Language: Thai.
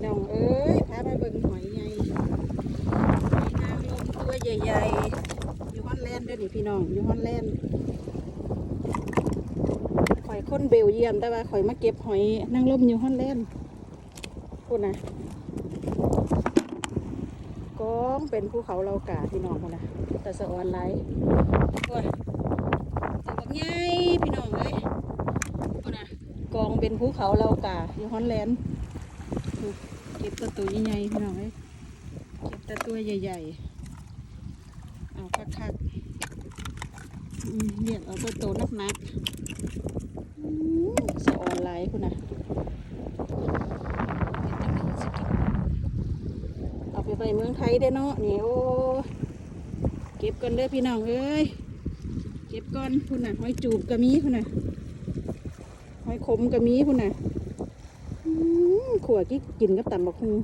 น้องเอ้ยพามาเบิ่งหอยใหญ่หอยนางรมตัวใหญ่ๆอยู่ฮอลแลนด์เด้อนี่พี่น้องอยู่ฮอลแลนด์ข่อยคนเบลเยียมแต่ว่าข่อยมาเก็บหอยนางรมอยู่ฮอลแลนด์พูดนะกองเป็นภูเขาเหล่ากาพี่น้องพูดนะแต่สะออนไลท์โอ้ยตัวบักใหญ่พี่น้องเอ้ยพูดนะกองเป็นภูเขาเหล่ากาอยู่ฮอลแลนด์เก็บตัวใหญ่ๆพี่น้องเอ้ยเก็บแต่ตัวใหญ่ๆเอาคักๆเรียกเอาตัวนักๆสะออนไลท์พูดนะเอาไปเมืองไทยได้เนาะนี่โอ้เก็บก่อนเด้อพี่น้องเอ้ยเก็บก่อนพูดนะหอยจูบก็มีพูดนะหอยขมก็มีพูดนะขวดกินกับตำบักหุ่ง